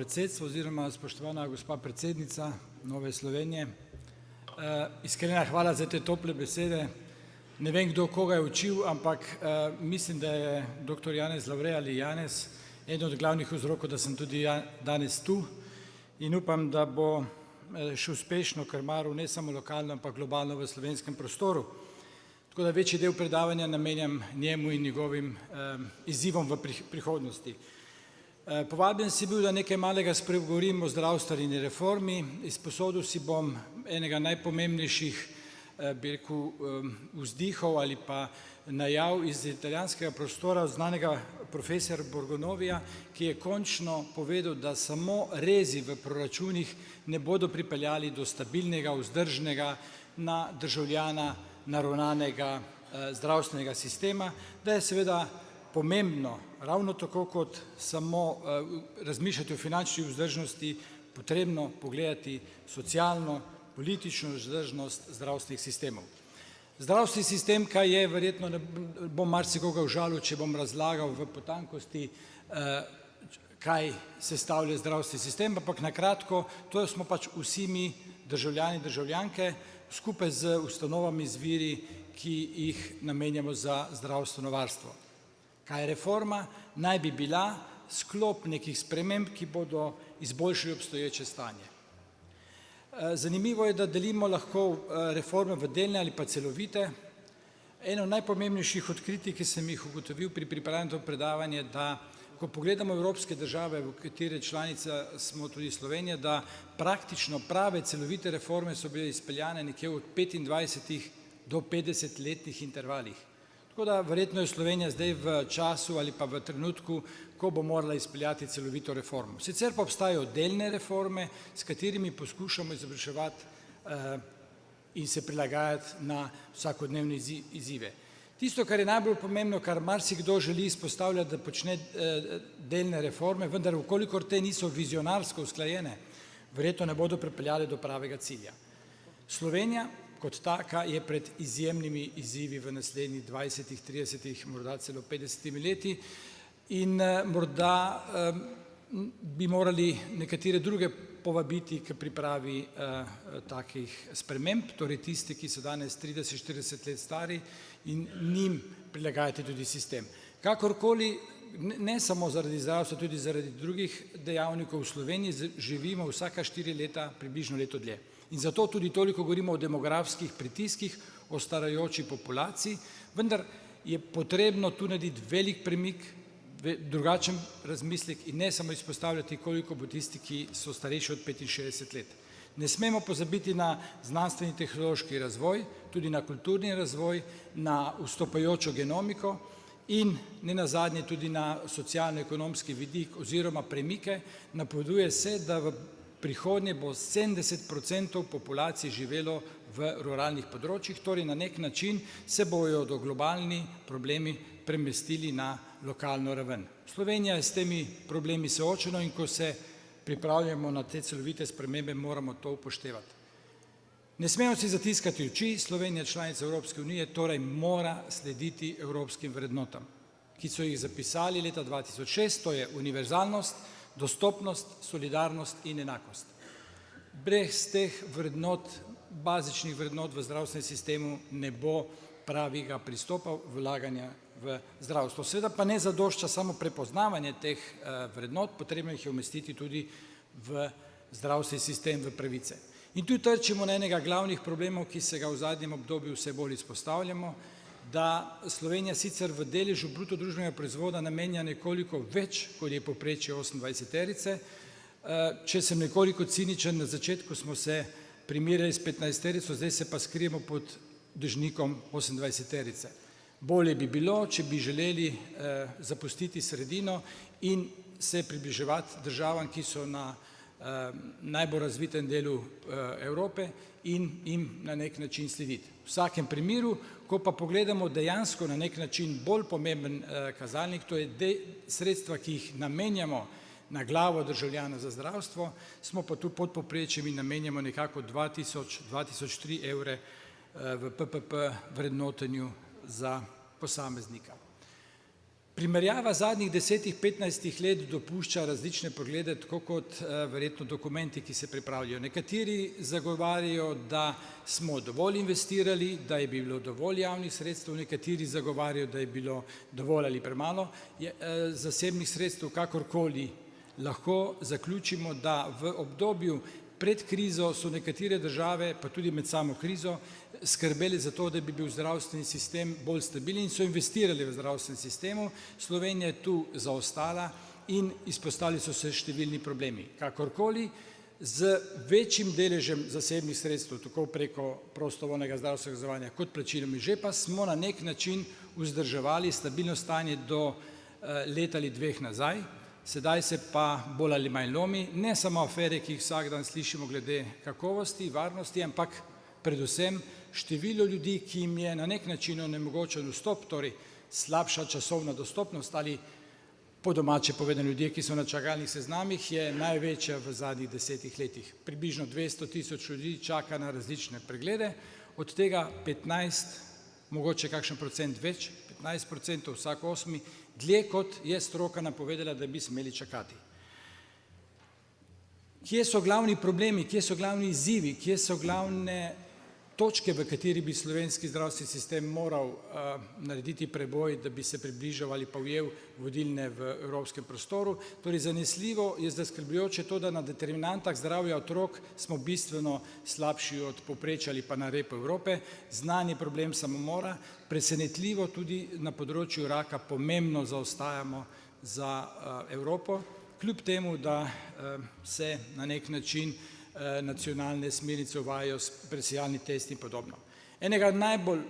predsedstvo oziroma spoštovana gospa predsednica Nove Slovenije. Iskrena hvala za te tople besede. Ne vem, kdo koga je učil, ampak mislim, da je doktor Janez Lavre ali Janez eden od glavnih vzrokov, da sem tudi danes tu in upam, da bo še uspešno krmaril ne samo lokalno, ampak globalno v slovenskem prostoru. Tako da večji del predavanja namenjam njemu in njegovim izzivom v prihodnosti. Povabljen si bil, da nekaj malega spregovorim o zdravstveni reformi. Izposodil si bom enega najpomembnejših, bi rekel, vzdihov ali pa najav iz italijanskega prostora znanega profesorja Borgonovija, ki je končno povedal, da samo rezi v proračunih ne bodo pripeljali do stabilnega, vzdržnega, na državljana naravnanega zdravstvenega sistema, da je seveda pomembno, ravno tako kot samo razmišljati o finančni vzdržnosti, potrebno pogledati socialno, politično vzdržnost zdravstvenih sistemov. Zdravstveni sistem, kaj je, verjetno ne bom marsikoga užalil, če bom razlagal v potankosti, kaj sestavlja zdravstveni sistem, ampak na kratko, to smo pač vsi mi državljani, državljanke, skupaj z ustanovami, z viri, ki jih namenjamo za zdravstveno varstvo. Kaj je reforma? Naj bi bila sklop nekih sprememb, ki bodo izboljšali obstoječe stanje. Zanimivo je, da delimo lahko reforme v delne ali pa celovite. Eno najpomembnejših odkritij, ki sem jih ugotovil pri pripravljanju tega predavanja, da ko pogledamo evropske države, v katere članica smo tudi Slovenija, da praktično prave celovite reforme so bile izpeljane nekje od 25 do 50-letnih intervalih. Tako da verjetno je Slovenija zdaj v času ali pa v trenutku, ko bo morala izpeljati celovito reformo. Sicer pa obstajajo delne reforme, s katerimi poskušamo izvrševati in se prilagajati na vsakodnevne izzive. Tisto, kar je najbolj pomembno, kar marsikdo želi izpostavljati, da počne delne reforme, vendar vkolikor te niso vizionarsko usklajene, verjetno ne bodo pripeljale do pravega cilja. Slovenija kot taka je pred izjemnimi izzivi v naslednjih 20, 30, morda celo 50 leti in morda bi morali nekatere druge povabiti k pripravi takih sprememb, torej tisti, ki so danes 30, 40 let stari in njim prilagajati tudi sistem. Kakorkoli, ne samo zaradi zdravstva, tudi zaradi drugih dejavnikov v Sloveniji živimo vsaka 4 leta približno leto dlje. In zato tudi toliko govorimo o demografskih pritiskih, o starajoči populaciji, vendar je potrebno tu narediti velik premik, drugačen razmislek in ne samo izpostavljati, koliko bo tisti, ki so starejši od 65 let. Ne smemo pozabiti na znanstveni tehnološki razvoj, tudi na kulturni razvoj, na vstopajočo genomiko in ne nazadnje tudi na socialno-ekonomski vidik oziroma premike. Napoveduje se, da v prihodnje bo 70% populacije živelo v ruralnih področjih, torej na nek način se bojo do globalni problemi premestili na lokalno raven. Slovenija je s temi problemi soočena in ko se pripravljamo na te celovite spremembe, moramo to upoštevati. Ne smemo si zatiskati oči, Slovenija članica Evropske unije, torej mora slediti evropskim vrednotam, ki so jih zapisali leta 2006, to je univerzalnost, dostopnost, solidarnost in enakost. Brez teh vrednot, bazičnih vrednot v zdravstvenem sistemu ne bo pravega pristopa vlaganja v zdravstvo. Seveda pa ne zadošča samo prepoznavanje teh vrednot, potrebno jih je umestiti tudi v zdravstveni sistem, v pravice. In tu trčimo na enega glavnih problemov, ki se ga v zadnjem obdobju vse bolj izpostavljamo, da Slovenija sicer v deležu bruto družbenega proizvoda namenja nekoliko več, kot je povprečje 28-terice. Če sem nekoliko ciničen, na začetku smo se primerjali s 15-terico, zdaj se pa skrijemo pod dežnikom 28-terice. Bolje bi bilo, če bi želeli zapustiti sredino in se približevati državam, ki so na najbolj razvitem delu Evrope in jim na nek način slediti. V vsakem primeru, ko pa pogledamo dejansko na nek način bolj pomemben kazalnik, to je sredstva, ki jih namenjamo na glavo državljana za zdravstvo, smo pa tu pod povprečjem in namenjamo nekako 2003 evre v PPP vrednotenju za posameznika. Primerjava zadnjih 10-15 let dopušča različne poglede, tako kot verjetno dokumenti, ki se pripravljajo. Nekateri zagovarjajo, da smo dovolj investirali, da je bilo dovolj javnih sredstev, nekateri zagovarjajo, da je bilo dovolj ali premalo zasebnih sredstev, kakorkoli. Lahko zaključimo, da v obdobju pred krizo so nekatere države, pa tudi med samo krizo, skrbeli za to, da bi bil zdravstveni sistem bolj stabilen in so investirali v zdravstvenem sistemu. Slovenija je tu zaostala in izpostavili so se številni problemi. Kakorkoli, z večjim deležem zasebnih sredstev, tako preko prostovoljnega zdravstvenega zavarovanja kot plačilom iz žepa, smo na nek način vzdrževali stabilno stanje do leta ali dveh nazaj. Sedaj se pa bolj ali manj lomi, ne samo afere, ki jih vsak dan slišimo glede kakovosti, varnosti, ampak predvsem število ljudi, ki jim je na nek način onemogočen vstop, torej slabša časovna dostopnost ali po domače povedano ljudje, ki so na čakalnih seznamih, je največja v zadnjih 10 letih. Približno 200 tisoč ljudi čaka na različne preglede, od tega 15, mogoče kakšen procent več, 15%, vsak 8, dlje kot je stroka napovedala, da bi smeli čakati. Kje so glavni problemi, kje so glavni izzivi, kje so glavne točke, v kateri bi slovenski zdravstveni sistem moral narediti preboj, da bi se približal ali pa ujel vodilne v evropskem prostoru? Torej zanesljivo je zaskrbljujoče to, da na determinantah zdravja otrok smo bistveno slabši od povprečja ali pa na repu Evrope, znan je problem samomora, presenetljivo tudi na področju raka pomembno zaostajamo za Evropo, kljub temu, da se na nek način nacionalne smernice uvajajo presejalni testi in podobno. Enega najbolj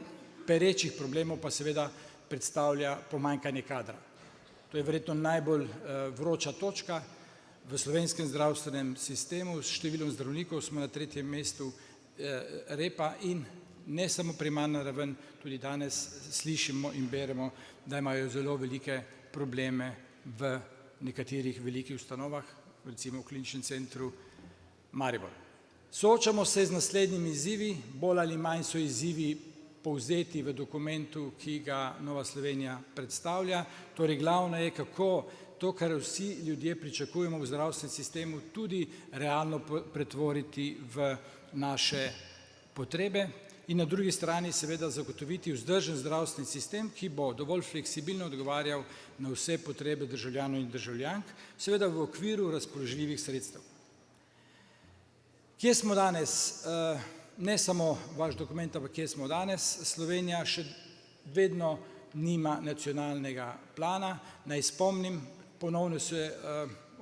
perečih problemov pa seveda predstavlja pomanjkanje kadra. To je verjetno najbolj vroča točka v slovenskem zdravstvenem sistemu. S številom zdravnikov smo na 3. mestu repa in ne samo primarna raven, tudi danes slišimo in beremo, da imajo zelo velike probleme v nekaterih velikih ustanovah, recimo v Kliničnem centru Maribor. Soočamo se z naslednjimi izzivi, bolj ali manj so izzivi povzeti v dokumentu, ki ga Nova Slovenija predstavlja. Torej glavno je, kako to, kar vsi ljudje pričakujemo v zdravstvenem sistemu, tudi realno pretvoriti v naše potrebe in na drugi strani seveda zagotoviti vzdržen zdravstveni sistem, ki bo dovolj fleksibilno odgovarjal na vse potrebe državljanov in državljank, seveda v okviru razpoložljivih sredstev. Kje smo danes? Ne samo vaš dokument, ampak kje smo danes? Slovenija še vedno nima nacionalnega plana. Naj spomnim, ponovno se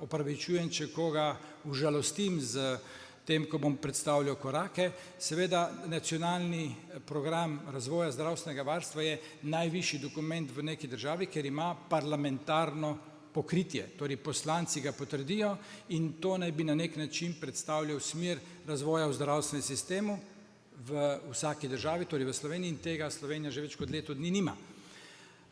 opravičujem, če koga užalostim z tem, ko bom predstavljal korake. Seveda nacionalni program razvoja zdravstvenega varstva je najvišji dokument v neki državi, ker ima parlamentarno pokritje, torej poslanci ga potrdijo in to naj bi na nek način predstavljal smer razvoja v zdravstvenem sistemu v vsaki državi, torej v Sloveniji, in tega Slovenija že več kot leto dni nima.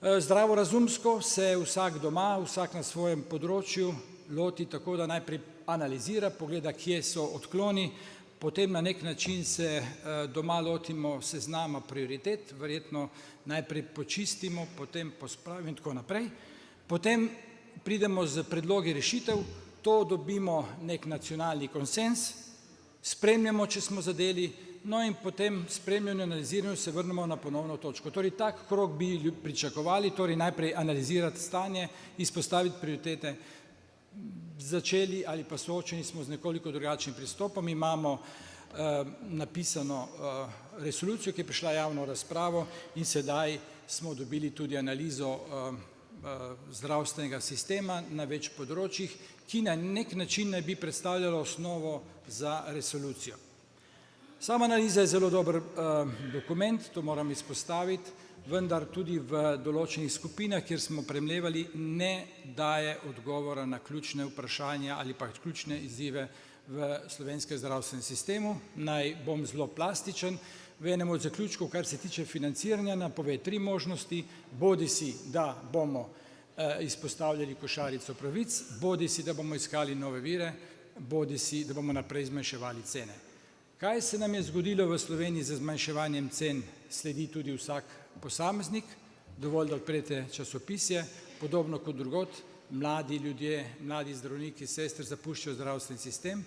Zdravorazumsko se vsak doma, vsak na svojem področju loti tako, da najprej analizira, pogleda, kje so odkloni, potem na nek način se doma lotimo seznama prioritet, verjetno najprej počistimo, potem pospravimo in tako naprej. Potem pridemo z predlogi rešitev, to dobimo nek nacionalni konsenz, spremljamo, če smo zadeli, no in potem spremljanju, analiziranju se vrnemo na ponovno točko. Torej tak krog bi pričakovali, torej najprej analizirati stanje, izpostaviti prioritete, začeli ali pa soočeni smo z nekoliko drugačnim pristopom, imamo napisano resolucijo, ki je prišla javno razpravo in sedaj smo dobili tudi analizo zdravstvenega sistema na več področjih, ki na nek način naj bi predstavljala osnovo za resolucijo. Sama analiza je zelo dober dokument, to moram izpostaviti, vendar tudi v določenih skupinah, kjer smo premlevali, ne daje odgovora na ključne vprašanja ali pa ključne izzive v slovenskem zdravstvenem sistemu. Naj bom zelo plastičen. V enem od zaključkov, kar se tiče financiranja, napove 3 možnosti, bodisi da bomo izpostavljali košarico pravic, bodisi da bomo iskali nove vire, bodisi da bomo naprej zmanjševali cene. Kaj se nam je zgodilo v Sloveniji z zmanjševanjem cen, sledi tudi vsak posameznik, dovolj da odprete časopisje podobno kot drugod, mladi ljudje, mladi zdravniki, sestre zapuščajo zdravstveni sistem,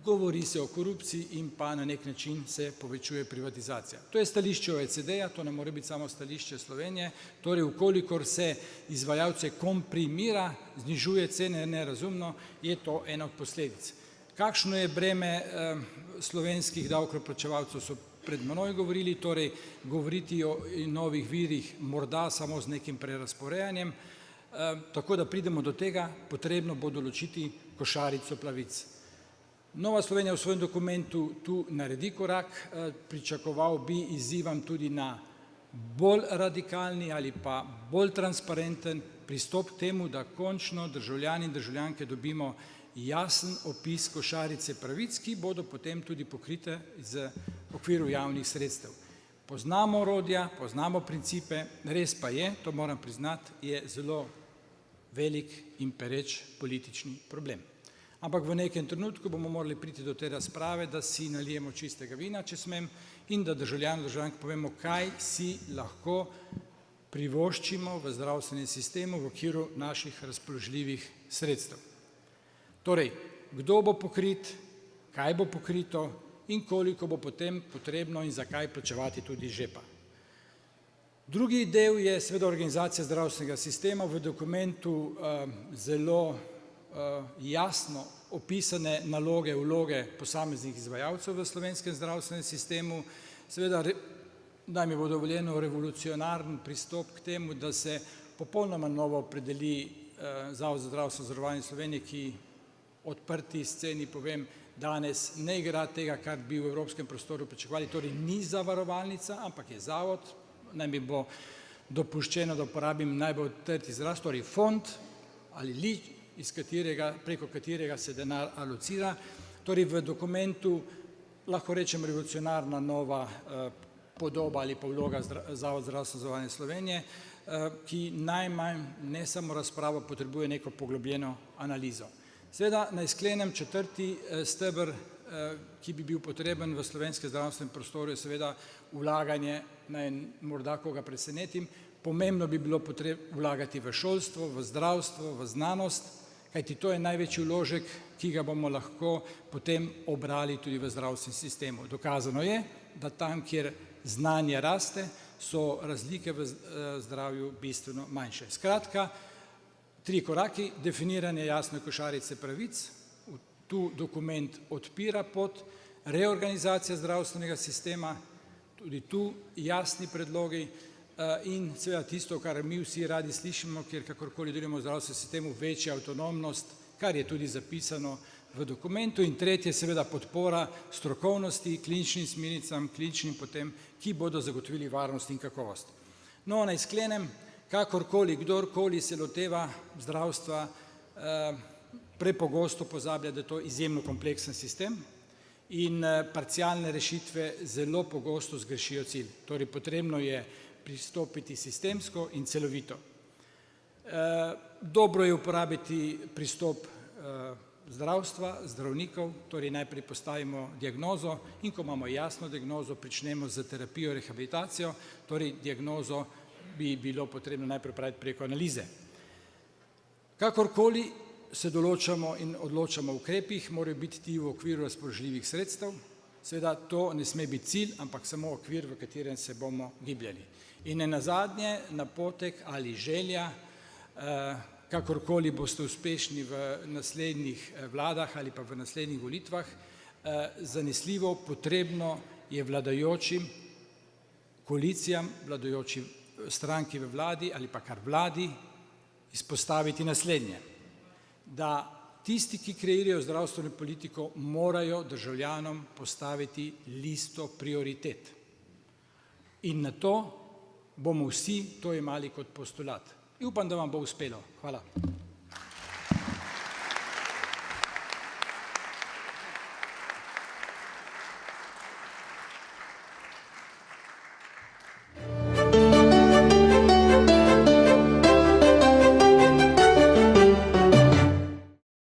govori se o korupciji in pa na nek način se povečuje privatizacija. To je stališče OECD-ja, to ne more biti samo stališče Slovenije, torej ukolikor se izvajalce komprimira, znižuje cene nerazumno, je to ena od posledic. Kakšno je breme slovenskih davkoplačevalcev, so pred menoj govorili, torej govoriti o novih virih morda samo z nekim prerazporejanjem, tako da pridemo do tega, potrebno bo določiti košarico pravic. Nova Slovenija v svojem dokumentu tu naredi korak, pričakoval bi, izzivam tudi na bolj radikalni ali pa bolj transparenten pristop k temu, da končno državljani in državljanke dobimo jasen opis košarice pravic, ki bodo potem tudi pokrite z okviru javnih sredstev. Poznamo orodja, poznamo principe, res pa je, to moram priznati, je zelo velik in pereč politični problem. Ampak v nekem trenutku bomo morali priti do te razprave, da si nalijemo čistega vina, če smem, in da državljanom, državljanke povemo, kaj si lahko privoščimo v zdravstvenem sistemu v okviru naših razpoložljivih sredstev. Torej, kdo bo pokrit, kaj bo pokrito in koliko bo potem potrebno in zakaj plačevati tudi iz žepa. Drugi del je seveda organizacija zdravstvenega sistema, v dokumentu zelo jasno opisane naloge, vloge posameznih izvajalcev v slovenskem zdravstvenem sistemu, seveda, da mi bo dovoljeno, revolucionaren pristop k temu, da se popolnoma novo opredeli Zavod za zdravstveno zavarovanje Slovenije, ki odprti sceni povem, danes ne igra tega, kar bi v evropskem prostoru pričakovali, torej ni zavarovalnica, ampak je zavod, naj mi bo dopuščeno, da uporabim najbolj trd izraz, torej fond ali preko katerega se denar alocira, torej v dokumentu lahko rečem revolucionarna nova podoba ali pa vloga Zavod za zdravstveno zavarovanje Slovenije, ki najmanj ne samo razpravo, potrebuje neko poglobljeno analizo. Seveda naj sklenem, četrti steber, ki bi bil potreben v slovenskem zdravstvenem prostoru, je seveda vlaganje, naj morda koga presenetim, pomembno bi bilo vlagati v šolstvo, v zdravstvo, v znanost, kajti to je največji vložek, ki ga bomo lahko potem obrali tudi v zdravstvenem sistemu. Dokazano je, da tam, kjer znanje raste, so razlike v zdravju bistveno manjše. Skratka, 3 koraki, definiranje jasne košarice pravic, tu dokument odpira pot, reorganizacija zdravstvenega sistema, tudi tu jasni predlogi in seveda tisto, kar mi vsi radi slišimo, kjer kakorkoli delujemo v zdravstvenem sistemu, večja avtonomnost, kar je tudi zapisano v dokumentu, in tretje seveda podpora strokovnosti, kliničnim smernicam, kliničnim potem, ki bodo zagotovili varnost in kakovost. No, naj sklenem, kakorkoli, kdorkoli se loteva zdravstva, prepogosto pozablja, da je to izjemno kompleksen sistem in parcialne rešitve zelo pogosto zgrešijo cilj. Torej, potrebno je pristopiti sistemsko in celovito. Dobro je uporabiti pristop zdravstva, zdravnikov, torej najprej postavimo diagnozo in ko imamo jasno diagnozo, pričnemo z terapijo, rehabilitacijo, torej diagnozo bi bilo potrebno najprej praviti preko analize. Kakorkoli se določamo in odločamo o ukrepih, morajo biti ti v okviru razpoložljivih sredstev, seveda to ne sme biti cilj, ampak samo okvir, v katerem se bomo gibljali. In nenazadnje napotek ali želja, kakorkoli boste uspešni v naslednjih vladah ali pa v naslednjih volitvah, zanesljivo potrebno je vladajočim koalicijam, vladajočim stranki v vladi ali pa kar vladi izpostaviti naslednje, da tisti, ki kreirajo zdravstveno politiko, morajo državljanom postaviti listo prioritet. In na to bomo vsi to jemali kot postulat. In upam, da vam bo uspelo. Hvala.